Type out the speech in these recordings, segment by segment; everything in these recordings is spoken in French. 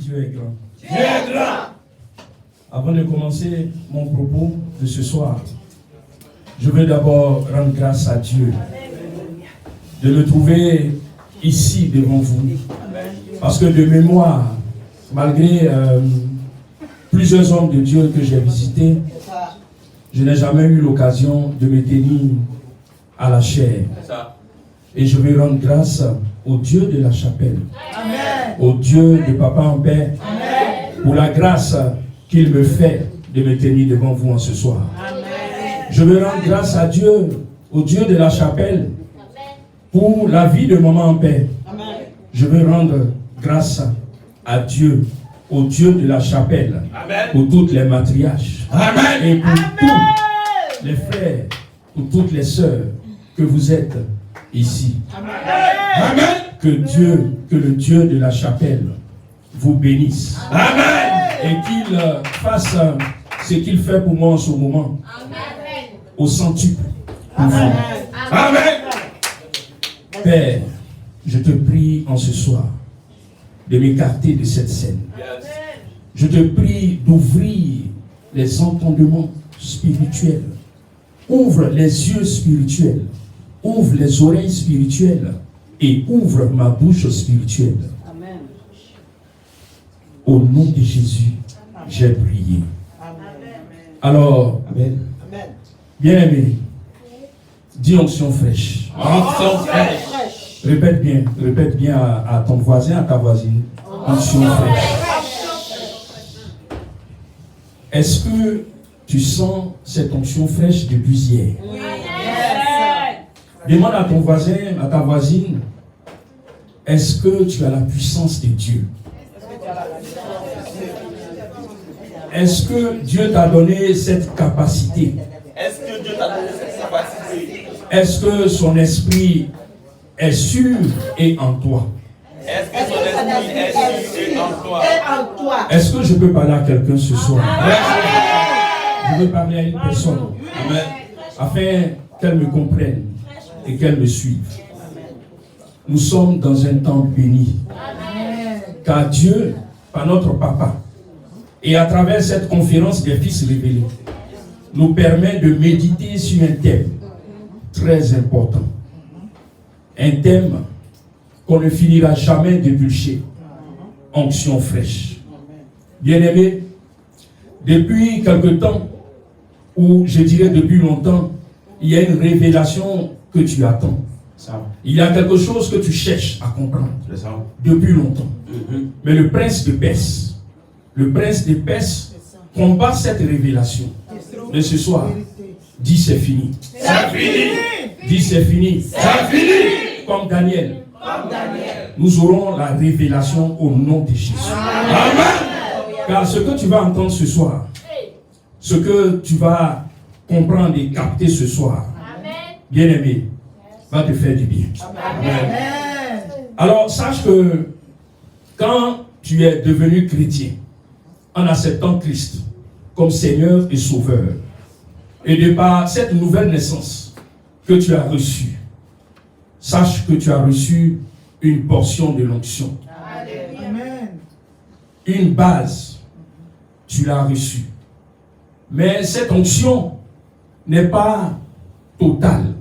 Dieu est grand. Dieu est grand. Avant de commencer mon propos de ce soir, je veux d'abord rendre grâce à Dieu de me trouver ici devant vous. Parce que de mémoire, malgré plusieurs hommes de Dieu que j'ai visités, je n'ai jamais eu l'occasion de me tenir à la chair. Et je veux rendre grâce au Dieu de la chapelle, au Dieu de Papa en paix, pour la grâce qu'il me fait de me tenir devant vous en ce soir. Je veux rendre grâce à Dieu, au Dieu de la chapelle, pour la vie de maman en paix. Je veux rendre grâce à Dieu, au Dieu de la chapelle, pour toutes les matriarches. Et pour tous les frères, pour toutes les sœurs que vous êtes ici. Que le Dieu de la chapelle vous bénisse. Et qu'il fasse ce qu'il fait pour moi en ce moment. Au centuple. Amen. Père, je te prie en ce soir de m'écarter de cette scène. Je te prie d'ouvrir les entendements spirituels. Ouvre les yeux spirituels. Ouvre les oreilles spirituelles. Et ouvre ma bouche spirituelle. Amen. Au nom de Jésus, j'ai prié. Alors, Amen. Bien-aimé, dis onction fraîche. Onction fraîche. Répète bien à ton voisin, à ta voisine. Onction fraîche. Est-ce que tu sens cette onction fraîche depuis hier? Oui. Demande à ton voisin, à ta voisine, est-ce que tu as la puissance de Dieu? Est-ce que Dieu t'a donné cette capacité? Est-ce que Dieu t'a donné cette capacité? Est-ce que son esprit est sûr et en toi? Est-ce que son esprit est sûr et en toi? Est-ce que je peux parler à quelqu'un ce soir? Je veux parler à une personne. Amen. Afin qu'elle me comprenne et qu'elle me suive. Nous sommes dans un temps béni. Car Dieu, par notre Papa, et à travers cette conférence des fils révélés, nous permet de méditer sur un thème très important. Un thème qu'on ne finira jamais d'éplucher. Onction fraîche. Bien-aimé, depuis quelque temps, ou je dirais depuis longtemps, il y a une révélation que tu attends. Il y a quelque chose que tu cherches à comprendre depuis longtemps. Mais le prince de Perse combat cette révélation. Mais ce soir, dis c'est fini. C'est fini. Dis c'est fini. C'est fini. Comme Daniel. Nous aurons la révélation au nom de Jésus. Amen. Car ce que tu vas entendre ce soir, ce que tu vas comprendre et capter ce soir, bien-aimé, va te faire du bien. Amen. Alors, sache que quand tu es devenu chrétien, en acceptant Christ comme Seigneur et Sauveur, et de par cette nouvelle naissance que tu as reçue, sache que tu as reçu une portion de l'onction. Une base, tu l'as reçue. Mais cette onction n'est pas totale.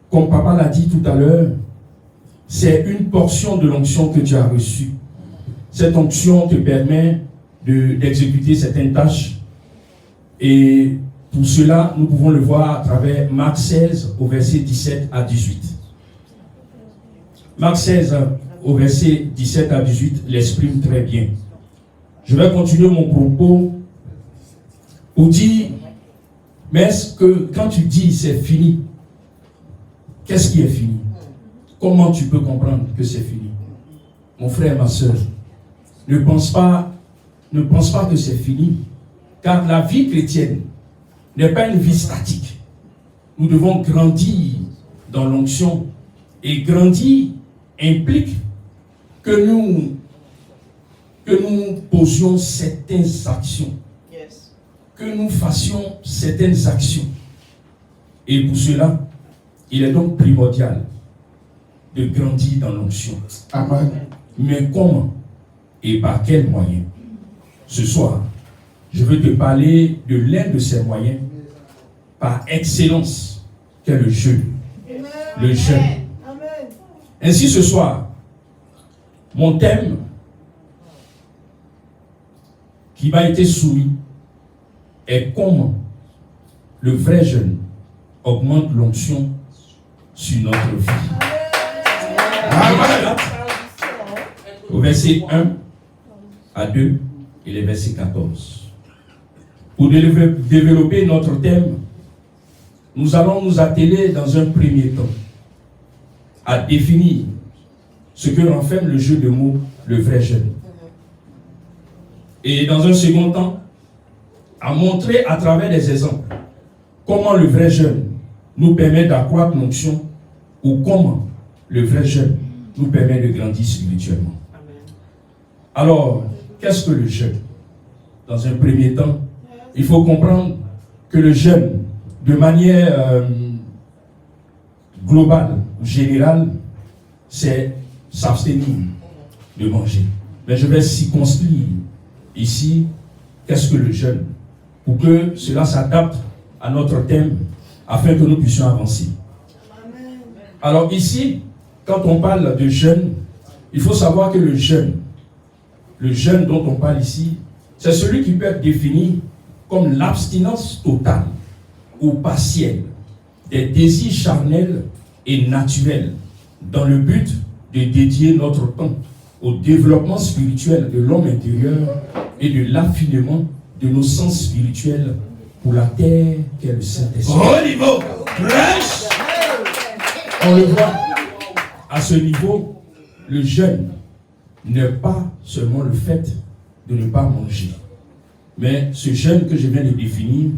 Comme Papa l'a dit tout à l'heure, c'est une portion de l'onction que tu as reçue. Cette onction te permet d'exécuter certaines tâches. Et pour cela, nous pouvons le voir à travers Marc 16 au verset 17 à 18. Marc 16 au verset 17 à 18 l'exprime très bien. Je vais continuer mon propos pour dire, mais est-ce que quand tu dis c'est fini, qu'est-ce qui est fini? Comment tu peux comprendre que c'est fini? Mon frère, ma soeur, ne pense pas que c'est fini, car la vie chrétienne n'est pas une vie statique. Nous devons grandir dans l'onction, et grandir implique que nous posions certaines actions, que nous fassions certaines actions. Et pour cela, il est donc primordial de grandir dans l'onction. Amen. Mais comment et par quels moyens. Ce soir, je veux te parler de l'un de ces moyens par excellence, qu'est le jeûne. Le jeûne. Ainsi ce soir, mon thème qui m'a été soumis est comment le vrai jeûne augmente l'onction sur notre vie. Amen. Au verset 1 à 2 et les versets 14. Pour développer notre thème, nous allons nous atteler dans un premier temps à définir ce que renferme le jeu de mots, le vrai jeûne. Et dans un second temps, à montrer à travers des exemples comment le vrai jeûne nous permet d'accroître l'onction ou comment le vrai jeûne nous permet de grandir spirituellement. Alors, qu'est-ce que le jeûne? Dans un premier temps, il faut comprendre que le jeûne, de manière globale ou générale, c'est s'abstenir de manger. Mais je vais circonscrire ici, qu'est-ce que le jeûne, pour que cela s'adapte à notre thème, afin que nous puissions avancer. Alors ici, quand on parle de jeûne, il faut savoir que le jeûne dont on parle ici, c'est celui qui peut être défini comme l'abstinence totale ou partielle des désirs charnels et naturels dans le but de dédier notre temps au développement spirituel de l'homme intérieur et de l'affinement de nos sens spirituels pour la terre qu'est le Saint-Esprit. Au niveau, on le voit, à ce niveau, le jeûne n'est pas seulement le fait de ne pas manger. Mais ce jeûne que je viens de définir,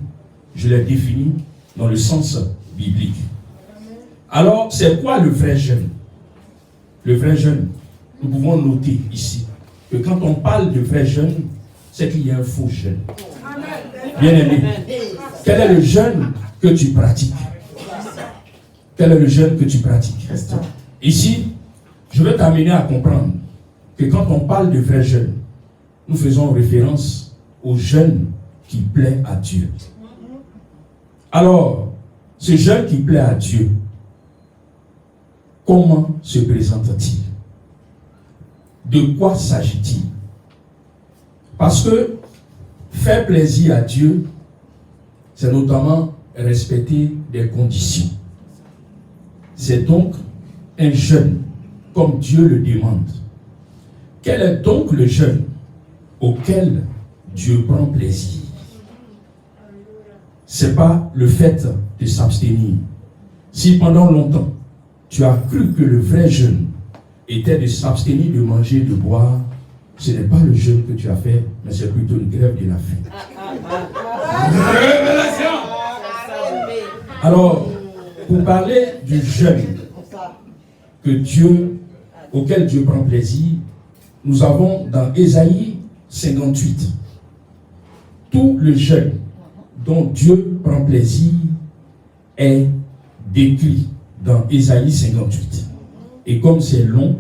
je l'ai défini dans le sens biblique. Alors, c'est quoi le vrai jeûne? Le vrai jeûne, nous pouvons noter ici que quand on parle de vrai jeûne, c'est qu'il y a un faux jeûne. Bien-aimé, quel est le jeûne que tu pratiques? Quel est le jeûne que tu pratiques? Ici, je veux t'amener à comprendre que quand on parle de vrai jeûne, nous faisons référence au jeûne qui plaît à Dieu. Alors, ce jeûne qui plaît à Dieu, comment se présente-t-il? De quoi s'agit-il? Parce que faire plaisir à Dieu, c'est notamment respecter des conditions. C'est donc un jeûne comme Dieu le demande. Quel est donc le jeûne auquel Dieu prend plaisir? Ce n'est pas le fait de s'abstenir. Si pendant longtemps, tu as cru que le vrai jeûne était de s'abstenir de manger et de boire, ce n'est pas le jeûne que tu as fait, mais c'est plutôt une grève de la faim. Révélation! Alors, pour parler du jeûne auquel Dieu prend plaisir, nous avons dans Ésaïe 58 tout le jeûne dont Dieu prend plaisir est décrit dans Ésaïe 58. Et comme c'est long,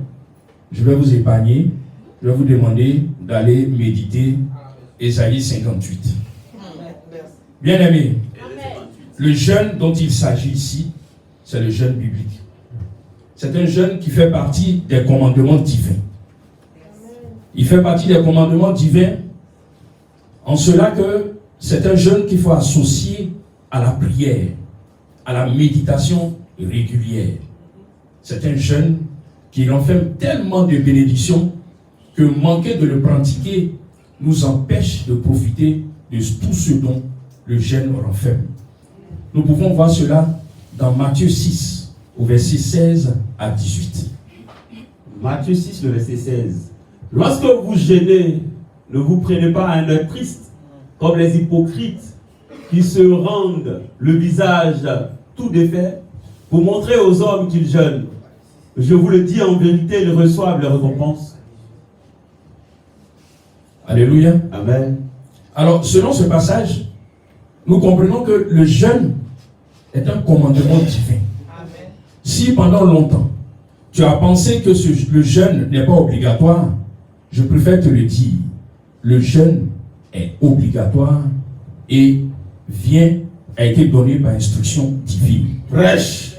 je vais vous épargner, je vais vous demander d'aller méditer Ésaïe 58. Bien-aimés, le jeûne dont il s'agit ici, c'est le jeûne biblique. C'est un jeûne qui fait partie des commandements divins. Il fait partie des commandements divins en cela que c'est un jeûne qu'il faut associer à la prière, à la méditation régulière. C'est un jeûne qui renferme tellement de bénédictions que manquer de le pratiquer nous empêche de profiter de tout ce dont le jeûne renferme. Nous pouvons voir cela dans Matthieu 6, au verset 16 à 18. Matthieu 6, le verset 16. Lorsque vous jeûnez, ne vous prenez pas un œil triste, comme les hypocrites qui se rendent le visage tout défait pour montrer aux hommes qu'ils jeûnent. Je vous le dis en vérité, ils reçoivent leur récompense. Alléluia. Amen. Alors, selon ce passage, nous comprenons que le jeûne est un commandement divin. Amen. Si pendant longtemps, tu as pensé que le jeûne n'est pas obligatoire, je préfère te le dire, le jeûne est obligatoire et a été donné par instruction divine. Prêche.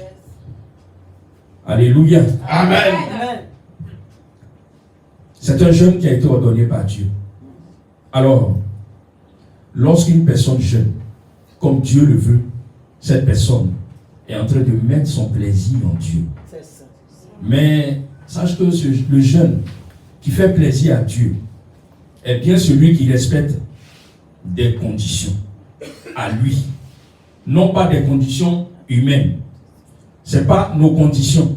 Alléluia. Amen. C'est un jeûne qui a été ordonné par Dieu. Alors, lorsqu'une personne jeûne, comme Dieu le veut, cette personne est en train de mettre son plaisir en Dieu. Mais sache que le jeûne qui fait plaisir à Dieu est bien celui qui respecte des conditions à lui, non pas des conditions humaines. Ce n'est pas nos conditions.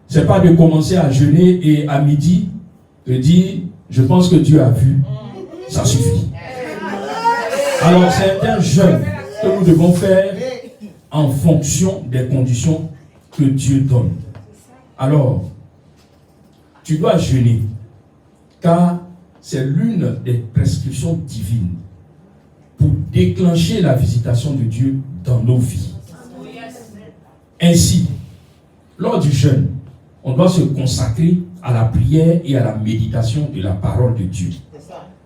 Ce n'est pas de commencer à jeûner et à midi de dire je pense que Dieu a vu. Ça suffit. Alors c'est un jeûne que nous devons faire en fonction des conditions que Dieu donne. Alors, tu dois jeûner, car c'est l'une des prescriptions divines pour déclencher la visitation de Dieu dans nos vies. Ainsi, lors du jeûne, on doit se consacrer à la prière et à la méditation de la parole de Dieu,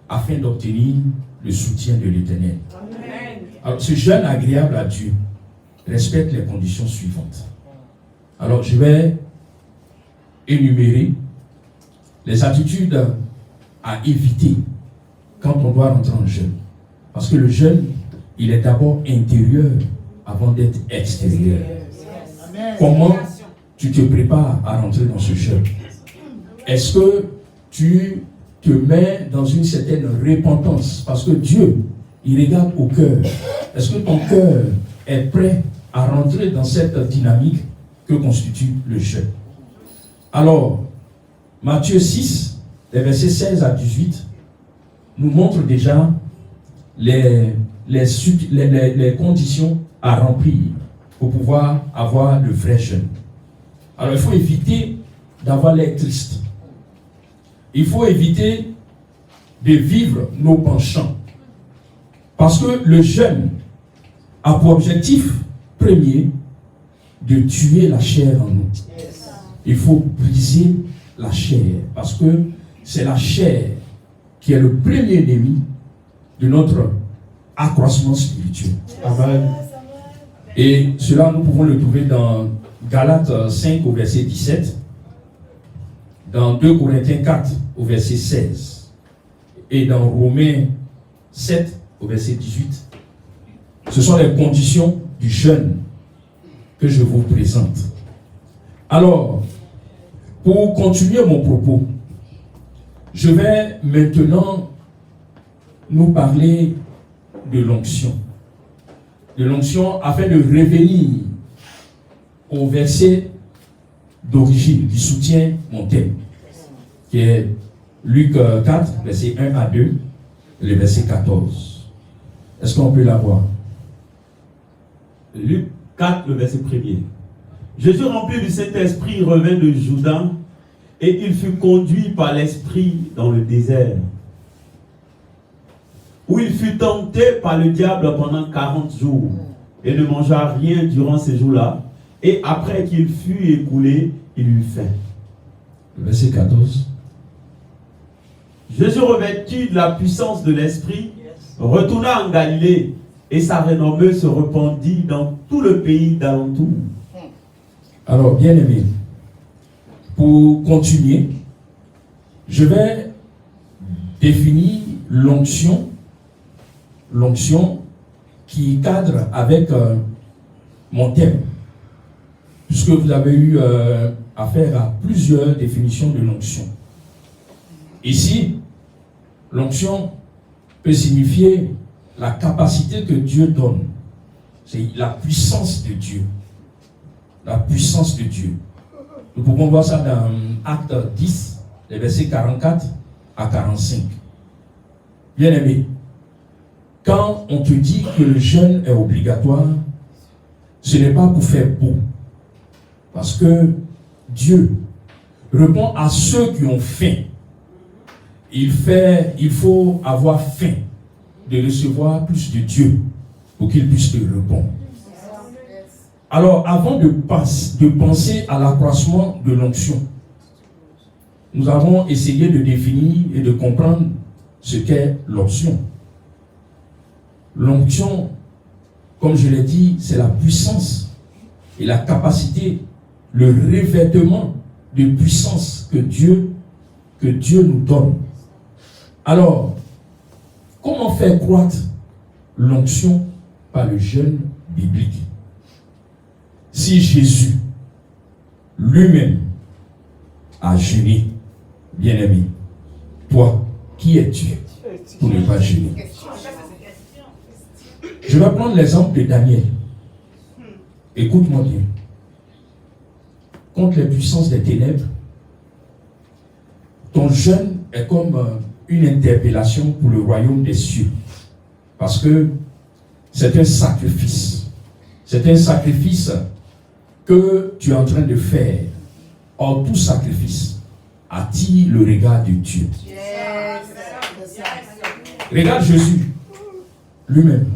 afin d'obtenir le soutien de l'Éternel. Alors, ce jeûne agréable à Dieu respecte les conditions suivantes. Alors, je vais énumérer les attitudes à éviter quand on doit rentrer en jeûne. Parce que le jeûne, il est d'abord intérieur avant d'être extérieur. Comment tu te prépares à rentrer dans ce jeûne? Est-ce que tu te mets dans une certaine repentance? Parce que Dieu, il regarde au cœur. Est-ce que ton cœur est prêt à rentrer dans cette dynamique que constitue le jeûne? Alors, Matthieu 6, les versets 16 à 18, nous montre déjà les conditions à remplir pour pouvoir avoir le vrai jeûne. Alors, il faut éviter d'avoir l'air triste. Il faut éviter de vivre nos penchants. Parce que le jeûne a pour objectif premier de tuer la chair en nous. Il faut briser la chair, parce que c'est la chair qui est le premier ennemi de notre accroissement spirituel. Amen. Et cela, nous pouvons le trouver dans Galates 5 au verset 17, dans 2 Corinthiens 4 au verset 16, et dans Romains 7 au verset 18. Ce sont les conditions du jeûne que je vous présente. Alors, pour continuer mon propos, je vais maintenant nous parler de l'onction. De l'onction afin de revenir au verset d'origine qui soutient mon thème, qui est Luc 4, verset 1 à 2, et le verset 14. Est-ce qu'on peut l'avoir? Luc 4, le verset 1er. Jésus, rempli du Saint-Esprit, revint de Jourdain, et il fut conduit par l'Esprit dans le désert, où il fut tenté par le diable pendant 40 jours, et ne mangea rien durant ces jours-là, et après qu'il fut écoulé, il eut faim. Le verset 14. Jésus, revêtu de la puissance de l'Esprit, retourna en Galilée, et sa renommée se répandit dans tout le pays d'alentour. Alors, bien aimé, pour continuer, je vais définir l'onction qui cadre avec mon thème, puisque vous avez eu affaire à plusieurs définitions de l'onction. Ici, l'onction peut signifier la capacité que Dieu donne. C'est la puissance de Dieu. La puissance de Dieu. Nous pouvons voir ça dans Acte 10, les versets 44 à 45. Bien aimé, quand on te dit que le jeûne est obligatoire, ce n'est pas pour faire beau. Parce que Dieu répond à ceux qui ont faim. Il faut avoir faim de recevoir plus de Dieu pour qu'il puisse te répondre. Alors, avant de penser à l'accroissement de l'onction, nous avons essayé de définir et de comprendre ce qu'est l'onction. L'onction, comme je l'ai dit, c'est la puissance et la capacité, le revêtement de puissance que Dieu nous donne. Alors, comment faire croître l'onction par le jeûne biblique? Si Jésus lui-même a jeûné, bien-aimé, toi, qui es-tu pour ne pas jeûner? Je vais prendre l'exemple de Daniel. Écoute-moi bien. Contre les puissances des ténèbres, ton jeûne est comme une interpellation pour le royaume des cieux. Parce que c'est un sacrifice. C'est un sacrifice que tu es en train de faire. Or, tout sacrifice attire le regard de Dieu. Regarde Jésus lui-même.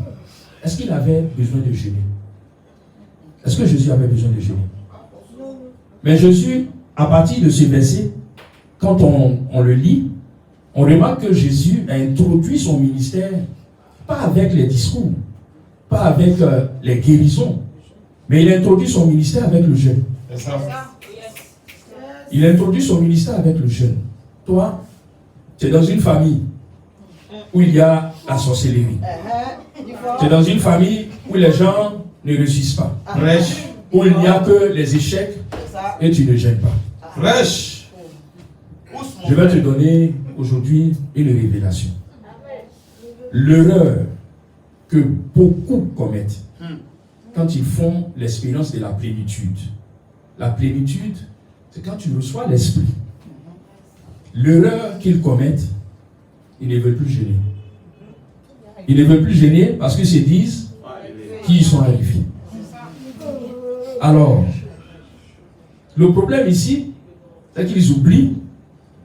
Est-ce qu'il avait besoin de jeûner? Est-ce que Jésus avait besoin de jeûner? Mais Jésus, à partir de ce verset, quand on le lit, on remarque que Jésus a introduit son ministère, pas avec les discours, pas avec les guérisons, mais il a introduit son ministère avec le jeûne. Il a introduit son ministère avec le jeûne. Toi, tu es dans une famille où il y a la sorcellerie. Tu es dans une famille où les gens ne réussissent pas. Où il n'y a que les échecs et tu ne gênes pas. Je vais te donner aujourd'hui une révélation. L'erreur que beaucoup commettent quand ils font l'expérience de la plénitude. La plénitude, c'est quand tu reçois l'esprit. L'erreur qu'ils commettent, ils ne veulent plus jeûner. Ils ne veulent plus jeûner parce qu'ils se disent qu'ils sont arrivés. Alors, le problème ici, c'est qu'ils oublient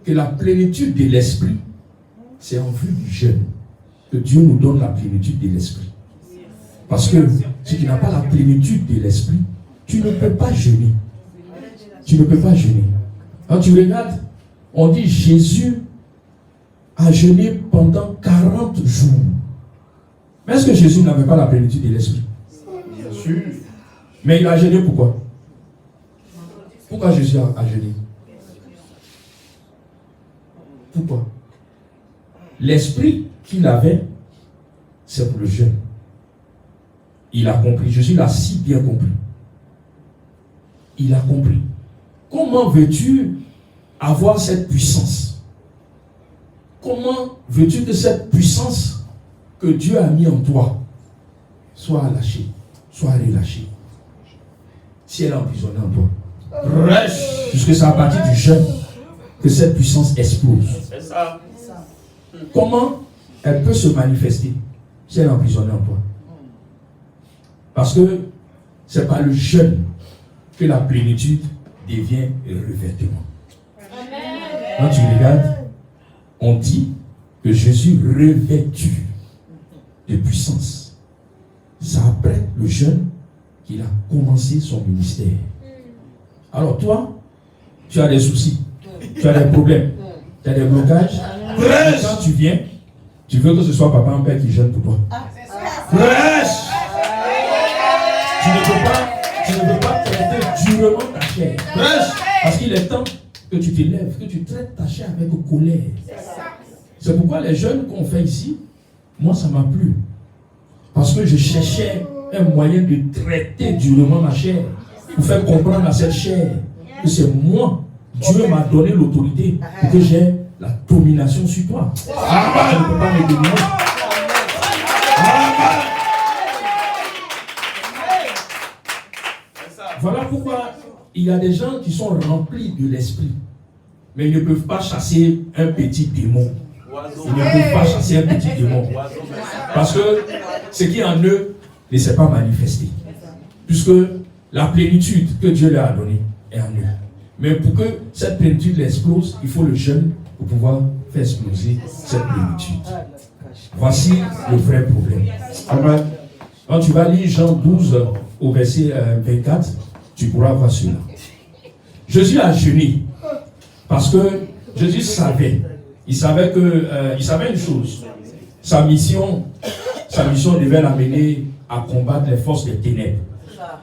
que la plénitude de l'esprit, c'est en vue du jeûne que Dieu nous donne la plénitude de l'esprit. Parce que si tu n'as pas la plénitude de l'esprit, tu ne peux pas jeûner. Tu ne peux pas jeûner. Quand tu regardes, on dit Jésus a jeûné pendant 40 jours. Mais est-ce que Jésus n'avait pas la plénitude de l'esprit? Bien sûr. Mais il a jeûné pourquoi? Pourquoi Jésus a jeûné? Pourquoi? L'esprit qu'il avait, c'est pour le jeûne. Il a compris. Jésus l'a si bien compris. Il a compris. Comment veux-tu avoir cette puissance? Comment veux-tu que cette puissance que Dieu a mis en toi soit lâchée, soit relâchée? Si elle est emprisonnée en toi. Puisque c'est à partir du jeûne que cette puissance explose. C'est ça. Comment elle peut se manifester si elle est emprisonnée en toi? Parce que c'est par le jeûne que la plénitude devient revêtement. Quand tu regardes, on dit que Jésus revêtu de puissance. C'est après le jeûne qu'il a commencé son ministère. Alors toi, tu as des soucis, tu as des problèmes, tu as des blocages. Quand tu viens, tu veux que ce soit papa ou père qui jeûne pour toi. Tu ne peux pas traiter durement ta chair. Parce qu'il est temps que tu te lèves, que tu traites ta chair avec colère. C'est pourquoi les jeûnes qu'on fait ici, moi ça m'a plu. Parce que je cherchais un moyen de traiter durement ma chair, pour faire comprendre à cette chair que c'est moi, Dieu m'a donné l'autorité pour que j'ai la domination sur toi. Je ne peux pas me dominer. Voilà pourquoi il y a des gens qui sont remplis de l'esprit, mais ils ne peuvent pas chasser un petit démon. Ils ne peuvent pas chasser un petit démon. Parce que ce qui est en eux ne s'est pas manifesté. Puisque la plénitude que Dieu leur a donnée est en eux. Mais pour que cette plénitude explose, il faut le jeûne pour pouvoir faire exploser cette plénitude. Voici le vrai problème. Amen. Quand tu vas lire Jean 12 au verset 24, tu pourras voir cela. Jésus a jeûné parce que Jésus savait. Il savait il savait une chose. Sa mission devait l'amener à combattre les forces des ténèbres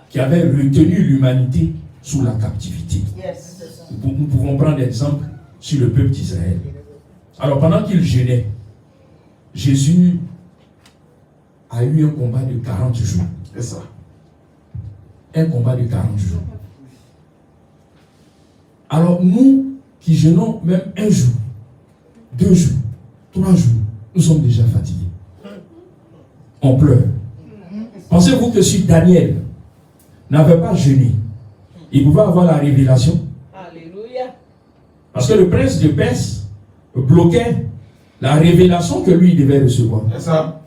qui avaient retenu l'humanité sous la captivité. Nous pouvons prendre l'exemple sur le peuple d'Israël. Alors pendant qu'il jeûnait, Jésus a eu un combat de 40 jours. C'est ça. Un combat de 40 jours. Alors nous qui jeûnons même un jour, 2 jours, 3 jours, nous sommes déjà fatigués. On pleure. Pensez-vous que si Daniel n'avait pas jeûné, il pouvait avoir la révélation? Alléluia. Parce que le prince de Perse bloquait la révélation que lui devait recevoir. C'est ça.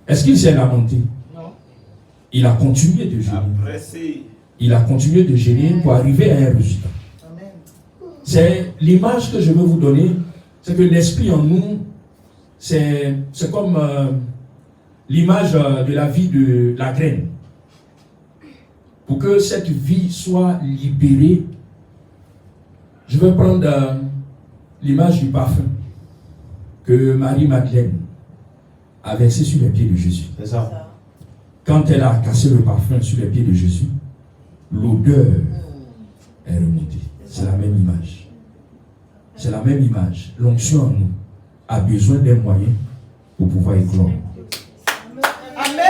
Est-ce qu'il s'est lamenté? Non. Il a continué de jeûner. Il a continué de jeûner pour arriver à un résultat. C'est l'image que je veux vous donner, c'est que l'esprit en nous, c'est comme l'image de la vie de la graine. Pour que cette vie soit libérée, je vais prendre l'image du parfum que Marie-Madeleine a versé sur les pieds de Jésus. C'est ça. Quand elle a cassé le parfum sur les pieds de Jésus, l'odeur est remontée. C'est la même image. C'est la même image. L'onction en nous a besoin d'un moyen pour pouvoir éclore. Amen.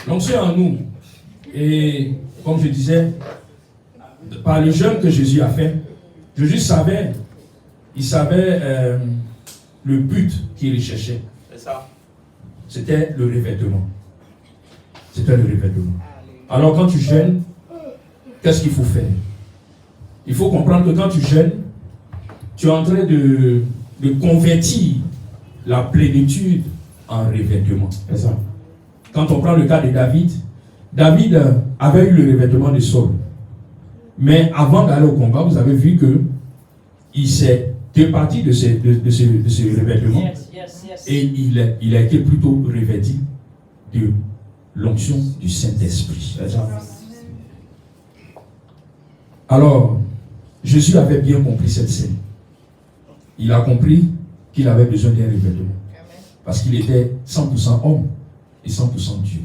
L'onction en nous. Et comme je disais, par le jeûne que Jésus a fait, Jésus savait, il savait le but qu'il cherchait. C'est ça. C'était le revêtement. C'était le revêtement. Alors quand tu jeûnes, qu'est-ce qu'il faut faire? Il faut comprendre que quand tu jeûnes, tu es en train de convertir la plénitude en revêtement. C'est ça. Quand on prend le cas de David, David avait eu le revêtement de Saul. Mais avant d'aller au combat, vous avez vu que il s'est départi de ce revêtement. Et il a été plutôt revêtu de l'onction du Saint-Esprit. Alors, Jésus avait bien compris cette scène. Il a compris qu'il avait besoin d'un revêtement. Parce qu'il était 100% homme et 100% Dieu.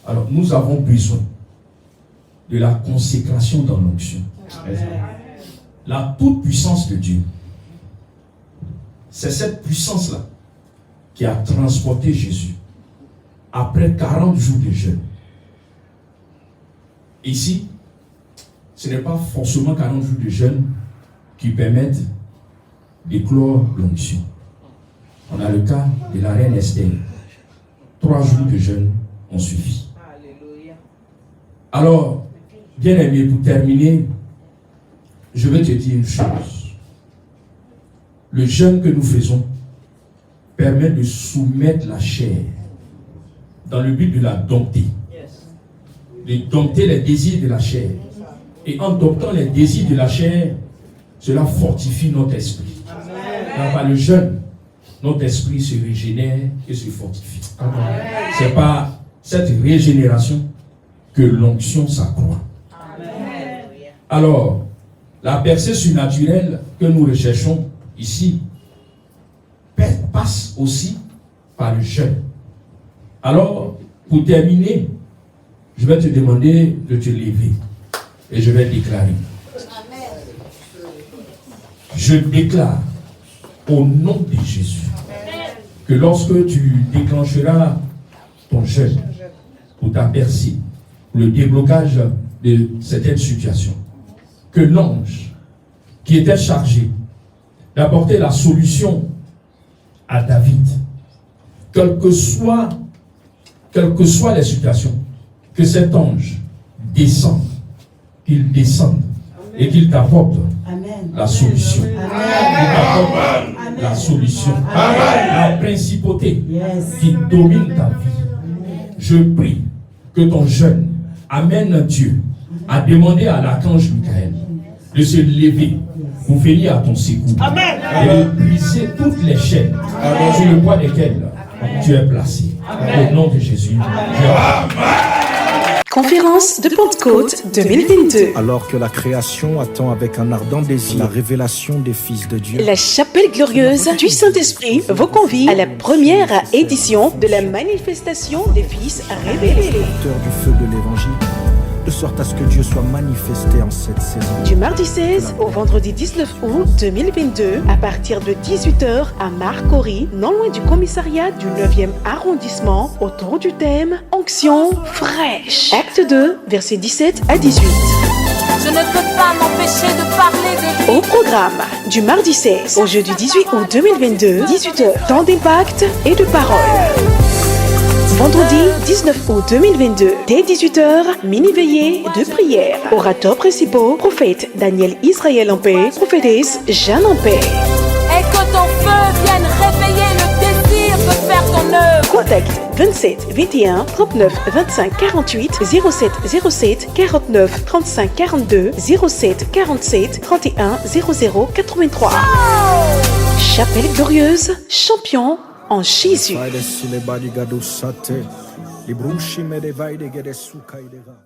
Alors, nous avons besoin de la consécration dans l'onction. La toute-puissance de Dieu. C'est cette puissance-là qui a transporté Jésus après 40 jours de jeûne. Ici, ce n'est pas forcément 40 jours de jeûne qui permettent d'éclore l'onction. On a le cas de la reine Esther. 3 jours de jeûne ont suffi. Alléluia. Alors, bien aimé, pour terminer, je vais te dire une chose. Le jeûne que nous faisons permet de soumettre la chair dans le but de la dompter. De dompter les désirs de la chair. Et en domptant les désirs de la chair, cela fortifie notre esprit. Par le jeûne, notre esprit se régénère et se fortifie. C'est par cette régénération que l'onction s'accroît. Alors, la percée surnaturelle que nous recherchons ici passe aussi par le jeûne. Alors, pour terminer, je vais te demander de te lever et je vais déclarer. Je déclare au nom de Jésus que lorsque tu déclencheras ton jeûne pour ta percée, le déblocage de certaines situations, que l'ange qui était chargé d'apporter la solution à David, quelles que soient les situations, que cet ange descende, qu'il descende et qu'il t'apporte la solution. Il t'apporte la solution. La principauté qui domine ta vie. Je prie que ton jeûne amène Dieu à demander à l'archange Michael de se lever pour venir à ton secours. Et de briser toutes les chaînes sur le poids desquelles tu es placé. Au nom de Jésus. Amen. Conférence de Pentecôte 2022. Alors que la création attend avec un ardent désir la révélation des fils de Dieu. La chapelle glorieuse du Saint-Esprit vous convie à la première édition de la manifestation des fils révélés. Porteur du feu de l'évangile, de sorte à ce que Dieu soit manifesté en cette saison. Du mardi 16 au vendredi 19 août 2022, à partir de 18h à Marcory, non loin du commissariat du 9e arrondissement, autour du thème Onction fraîche. Acte 2, versets 17 à 18. Je ne peux pas m'empêcher de parler de lui. Au programme, du mardi 16 au jeudi 18 août 2022, 18h, temps d'impact et de parole. Vendredi 19 août 2022, dès 18h, mini-veillée de prière. Orateurs principaux, prophète Daniel Israël en paix, prophétesse Jeanne en paix. Et que ton feu vienne réveiller le désir de faire ton œuvre. Contact 27 21 39 25 48 07 07 49 35 42 07 47 31 00 83. Chapelle glorieuse, champion en Jésus. Vai desse lebadi gadu sate, librushi me de vai de gede suka idega.